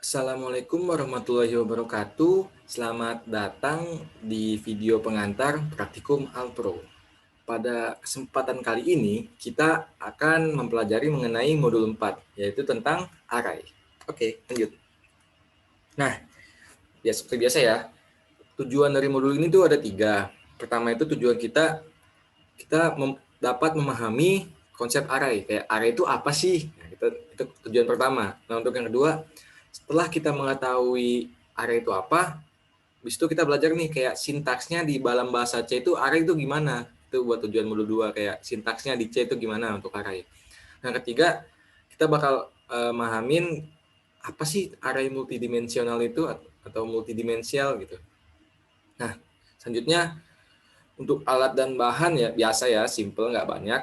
Assalamualaikum warahmatullahi wabarakatuh. Selamat datang di video pengantar Praktikum Alpro. Pada kesempatan kali ini, kita akan mempelajari mengenai modul 4, yaitu tentang array. Oke, lanjut. Nah, seperti biasa ya, tujuan dari modul ini tuh ada 3. Pertama itu tujuan kita dapat memahami konsep array. Kayak array itu apa sih? Nah, itu tujuan pertama. Nah, untuk yang kedua, setelah kita mengetahui array itu apa, habis itu kita belajar nih kayak sintaksnya di dalam bahasa C itu array itu gimana. Itu buat tujuan modul 2, kayak sintaksnya di C itu gimana untuk array. Nah, ketiga, kita bakal mahamin apa sih array multidimensional itu atau multidimensial gitu. Nah, selanjutnya untuk alat dan bahan ya biasa ya, simple, nggak banyak.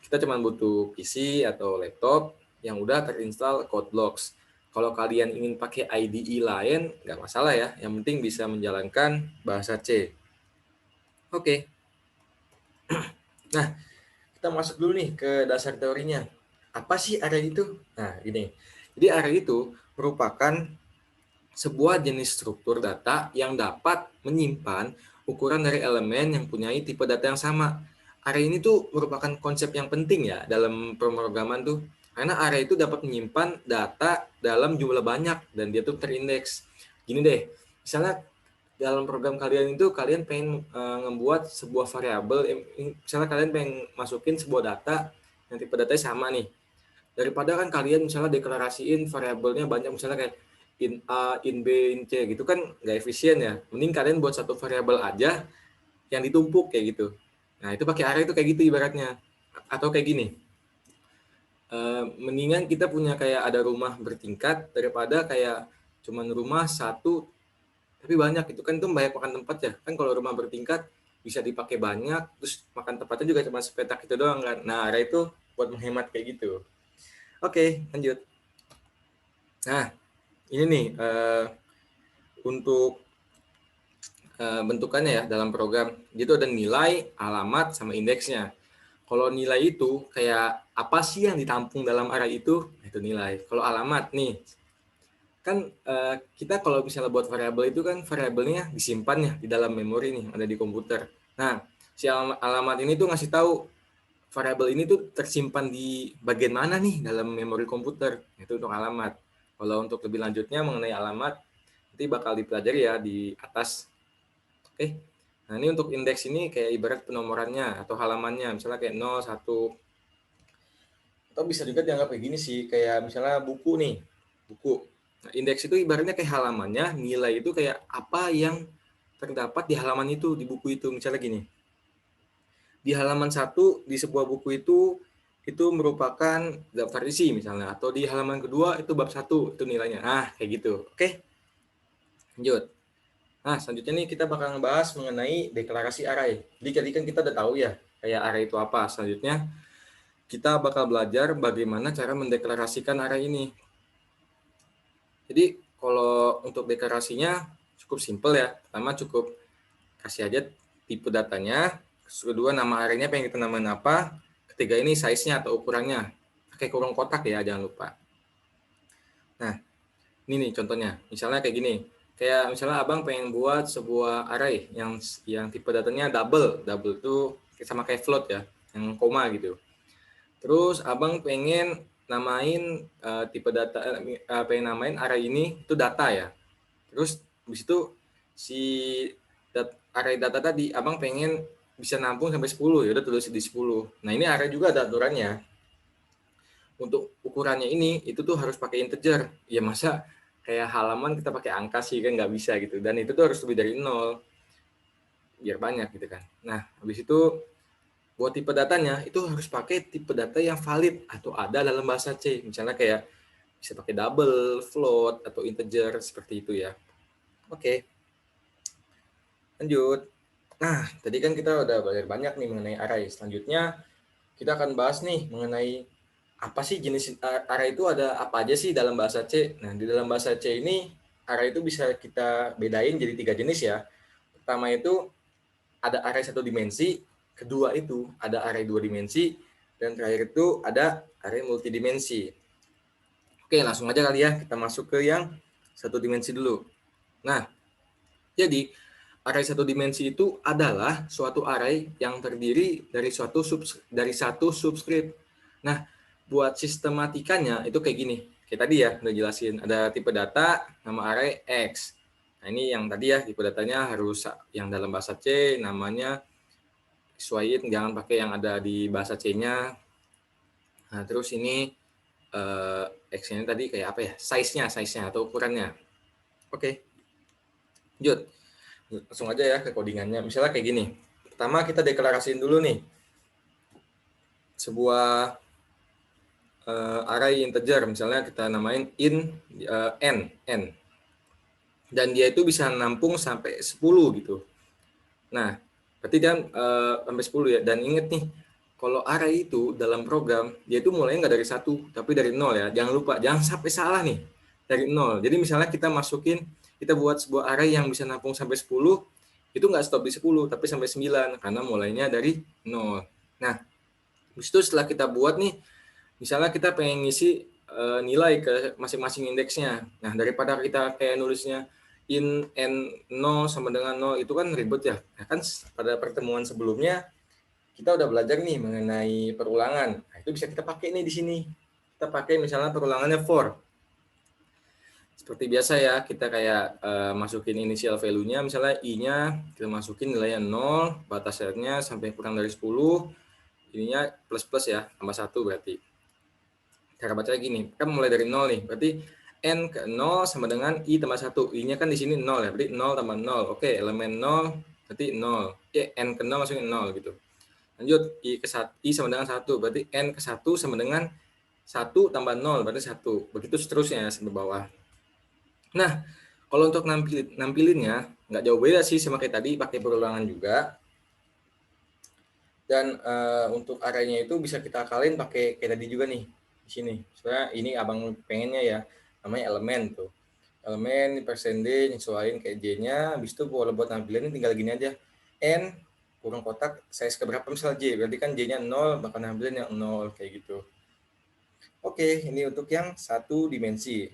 Kita cuma butuh PC atau laptop yang udah terinstall CodeBlocks. Kalau kalian ingin pakai IDE lain, nggak masalah ya. Yang penting bisa menjalankan bahasa C. Oke. Nah, kita masuk dulu nih ke dasar teorinya. Apa sih array itu? Nah, gini. Jadi array itu merupakan sebuah jenis struktur data yang dapat menyimpan ukuran dari elemen yang punya tipe data yang sama. Array ini tuh merupakan konsep yang penting ya dalam pemrograman tuh. Karena array itu dapat menyimpan data dalam jumlah banyak dan dia tuh terindeks. Gini deh, misalnya dalam program kalian itu kalian pengen membuat sebuah variabel, misalnya kalian pengen masukin sebuah data yang tipe datanya sama nih. Daripada kan kalian misalnya deklarasiin variabelnya banyak, misalnya kayak in A, in B, in C gitu kan nggak efisien ya. Mending kalian buat satu variabel aja yang ditumpuk kayak gitu. Nah, itu pakai array itu kayak gitu ibaratnya. Atau kayak gini. Mendingan kita punya kayak ada rumah bertingkat daripada kayak cuman rumah satu tapi banyak, itu kan tuh banyak makan tempat ya. Kan kalau rumah bertingkat bisa dipakai banyak, terus makan tempatnya juga cuma sepetak itu doang kan. Nah, array itu buat menghemat kayak gitu. Oke, lanjut. Nah, ini nih untuk bentukannya ya dalam program. Itu ada nilai, alamat, sama indeksnya. Kalau nilai itu kayak apa sih yang ditampung dalam array itu? Itu nilai. Kalau alamat nih, kan kita kalau misalnya buat variabel itu kan variabelnya disimpan ya di dalam memori nih, ada di komputer. Nah, si alamat ini tuh ngasih tahu variabel ini tuh tersimpan di bagian mana nih dalam memori komputer. Itu untuk alamat. Kalau untuk lebih lanjutnya mengenai alamat, nanti bakal dipelajari ya di atas. Oke. Nah, ini untuk indeks ini kayak ibarat penomorannya atau halamannya, misalnya kayak 0, 1. Atau bisa juga dianggap kayak gini sih, kayak misalnya buku nih, buku. Nah, indeks itu ibaratnya kayak halamannya, nilai itu kayak apa yang terdapat di halaman itu, di buku itu. Misalnya gini, di halaman 1 di sebuah buku itu merupakan daftar isi misalnya, atau di halaman kedua itu bab 1 itu nilainya. Nah, kayak gitu. Oke, lanjut. Nah, selanjutnya nih kita bakal ngebahas mengenai deklarasi array. Jadi tadi kan kita udah tahu ya, kayak array itu apa. Selanjutnya kita bakal belajar bagaimana cara mendeklarasikan array ini. Jadi kalau untuk deklarasinya cukup simple ya. Pertama cukup kasih aja tipe datanya. Kedua nama array-nya pengen kita namain apa. Ketiga ini size-nya atau ukurannya. Pakai kurung kotak ya, jangan lupa. Nah, ini nih contohnya. Misalnya kayak gini. Kayak misalnya abang pengen buat sebuah array yang tipe datanya double. Double itu sama kayak float ya, yang koma gitu. Terus abang pengen namain tipe data, pengen namain array ini itu data ya. Terus habis itu si array data tadi abang pengen bisa nampung sampai 10, ya udah tulis di 10. Nah, ini array juga ada aturannya. Untuk ukurannya ini itu tuh harus pakai integer. Ya masa kayak halaman kita pakai angka sih, kan nggak bisa gitu. Dan itu tuh harus lebih dari 0 biar banyak gitu kan. Nah, habis itu buat tipe datanya itu harus pakai tipe data yang valid atau ada dalam bahasa C. Misalnya kayak bisa pakai double, float, atau integer seperti itu ya. Oke, lanjut. Nah, tadi kan kita udah belajar banyak nih mengenai array. Selanjutnya kita akan bahas nih mengenai apa sih jenis array itu, ada apa aja sih dalam bahasa C. Nah, di dalam bahasa C ini array itu bisa kita bedain jadi 3 jenis ya. Pertama itu ada array 1 dimensi, kedua itu ada array 2 dimensi, dan terakhir itu ada array multidimensi. Oke, langsung aja kali ya kita masuk ke yang satu dimensi dulu. Nah, jadi array satu dimensi itu adalah suatu array yang terdiri dari satu subscript. Nah, buat sistematikanya itu kayak gini. Kayak tadi ya udah jelasin, ada tipe data nama array X. Nah, ini yang tadi ya, tipe datanya harus yang dalam bahasa C, namanya sesuaiin, jangan pakai yang ada di bahasa C-nya. Nah, terus ini X-nya tadi kayak apa ya? Size-nya atau ukurannya. Oke. Lanjut. Langsung aja ya ke codingannya. Misalnya kayak gini. Pertama kita deklarasiin dulu nih sebuah array integer, misalnya kita namain n. Dan dia itu bisa nampung sampai 10 gitu. Nah, berarti kan sampai 10 ya. Dan inget nih, kalau array itu dalam program, dia itu mulainya nggak dari 1, tapi dari 0 ya. Jangan lupa, jangan sampai salah nih. Dari 0. Jadi misalnya kita buat sebuah array yang bisa nampung sampai 10, itu nggak stop di 10, tapi sampai 9, karena mulainya dari 0. Nah, habis itu setelah kita buat nih, misalnya kita pengen ngisi nilai ke masing-masing indeksnya. Nah, daripada kita kayak nulisnya in n0 sama dengan 0, itu kan ribet ya. Nah, kan pada pertemuan sebelumnya kita udah belajar nih mengenai perulangan. Nah, itu bisa kita pakai nih di sini. Kita pakai misalnya perulangannya for. Seperti biasa ya, kita kayak masukin initial value-nya, misalnya i-nya kita masukin nilainya 0, batasnya sampai kurang dari 10, ininya plus ya, tambah 1 berarti. Cara bacanya gini, kan mulai dari 0 nih, berarti n ke 0 sama dengan i tambah 1. I-nya kan di sini 0 ya, berarti 0 tambah 0. Oke, elemen 0 berarti 0. N ke 0 masukin 0 gitu. Lanjut, i sama dengan 1, berarti n ke 1 sama dengan 1 tambah 0, berarti 1. Begitu seterusnya ya, sampai bawah. Nah, kalau untuk nampilinnya, nggak jauh beda sih sama kayak tadi, pakai perulangan juga. Dan untuk array-nya itu bisa kita akalin pakai kayak tadi juga nih. Sini. Soalnya ini abang pengennya ya, namanya elemen tuh. Elemen percentage nyesuaiin kayak J-nya, habis itu kalau buat nampilin tinggal gini aja. N kurang kotak size keberapa misalnya J, berarti kan J-nya 0, bakal nampilin yang 0 kayak gitu. Oke, ini untuk yang satu dimensi.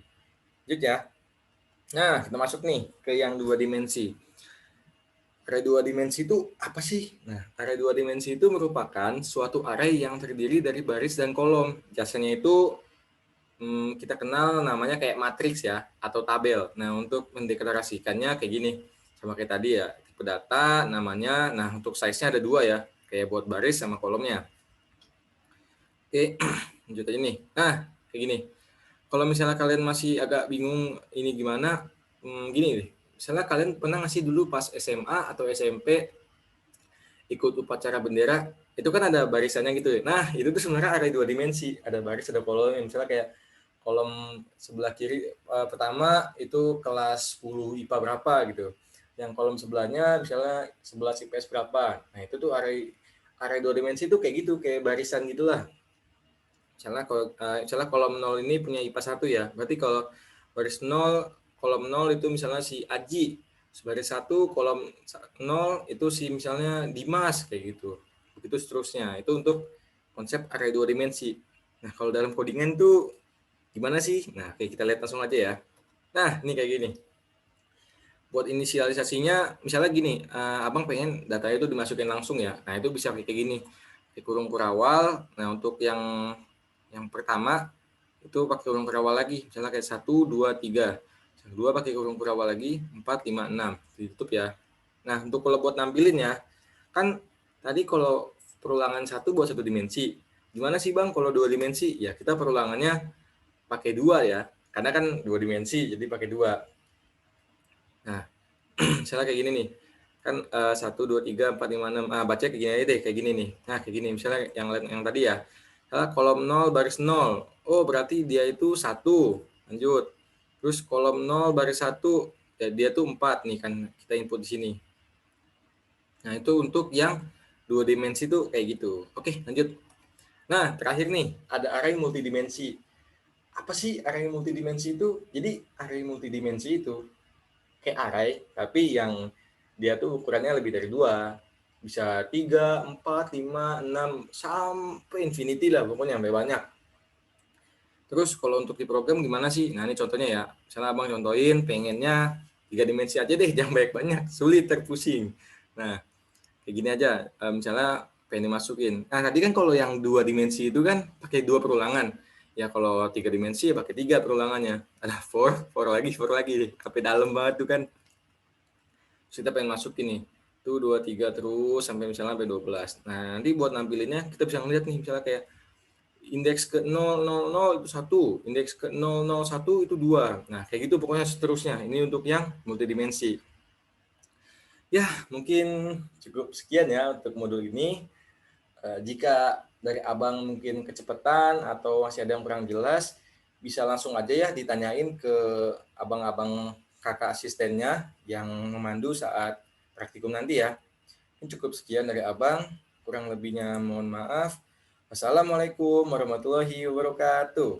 Lanjut ya. Nah, kita masuk nih ke yang 2 dimensi. Array 2 dimensi itu apa sih? Nah, array 2 dimensi itu merupakan suatu array yang terdiri dari baris dan kolom. Jasanya itu kita kenal namanya kayak matriks ya, atau tabel. Nah, untuk mendeklarasikannya kayak gini, sama kayak tadi ya, tipe data namanya, nah untuk size-nya ada 2 ya, kayak buat baris sama kolomnya. Oke, lanjut aja nih. Nah, kayak gini. Kalau misalnya kalian masih agak bingung ini gimana, gini deh. Misalnya kalian pernah ngasih dulu pas SMA atau SMP ikut upacara bendera, itu kan ada barisannya gitu ya. Nah, itu tuh sebenarnya ada 2 dimensi, ada baris, ada kolom. Misalnya kayak kolom sebelah kiri pertama itu kelas 10 IPA berapa gitu. Yang kolom sebelahnya misalnya 11 IPS berapa. Nah, itu tuh array 2 dimensi itu kayak gitu, kayak barisan gitulah. Misalnya kolom 0 ini punya IPA 1 ya. Berarti kalau baris 0, kolom 0 itu misalnya si Aji. Baris 1, kolom 0 itu si misalnya Dimas kayak gitu. Begitu seterusnya. Itu untuk konsep array 2 dimensi. Nah, kalau dalam codingan tuh gimana sih? Nah, oke, kita lihat langsung aja ya. Nah, ini kayak gini. Buat inisialisasinya, misalnya gini, abang pengen data itu dimasukin langsung ya. Nah, itu bisa kayak gini. Di kurung kurawal. Nah, untuk yang pertama itu pakai kurung kurawal lagi, misalnya kayak 1, 2, 3. 2 pakai kurung kurawal lagi, 4, 5, 6. Ditutup ya. Nah, untuk kalau buat nampilin ya, kan tadi kalau perulangan 1 buat 1 dimensi. Gimana sih Bang kalau 2 dimensi? Ya, kita perulangannya pakai 2 ya. Karena kan 2 dimensi, jadi pakai 2. Nah, misalnya kayak gini nih. Kan 1, 2, 3, 4, 5, 6. Baca kayak gini aja deh, kayak gini nih. Nah, kayak gini. Misalnya yang tadi ya. Kolom 0 baris 0. Oh, berarti dia itu 1. Lanjut. Terus kolom 0 baris 1, ya dia tuh 4 nih kan kita input di sini. Nah, itu untuk yang 2 dimensi tuh kayak gitu. Oke, lanjut. Nah, terakhir nih, ada array multidimensi. Apa sih array multidimensi itu? Jadi, array multidimensi itu kayak array, tapi yang dia tuh ukurannya lebih dari 2. Bisa 3, 4, 5, 6, sampai infinity lah pokoknya, sampai banyak. Terus kalau untuk di program gimana sih? Nah ini contohnya ya, misalnya abang contohin pengennya 3 dimensi aja deh, jangan banyak-banyak, sulit terpusing. Nah kayak gini aja, misalnya pengen dimasukin. Nah tadi kan kalau yang 2 dimensi itu kan pakai 2 perulangan. Ya kalau 3 dimensi ya pakai 3 perulangannya. Ada four lagi, sampai dalam banget tuh kan. Terus kita pengen masukin nih, tuh 2, 3 terus sampai misalnya sampai 12. Nah nanti buat nampilinnya kita bisa ngeliat nih, misalnya kayak indeks ke 000 itu 1, indeks ke 001 itu 2. Nah, kayak gitu pokoknya seterusnya. Ini untuk yang multidimensi. Ya, mungkin cukup sekian ya untuk modul ini. Jika dari Abang mungkin kecepatan atau masih ada yang kurang jelas, bisa langsung aja ya ditanyain ke abang-abang kakak asistennya yang memandu saat praktikum nanti ya. Ini cukup sekian dari Abang. Kurang lebihnya mohon maaf. Wassalamualaikum warahmatullahi wabarakatuh.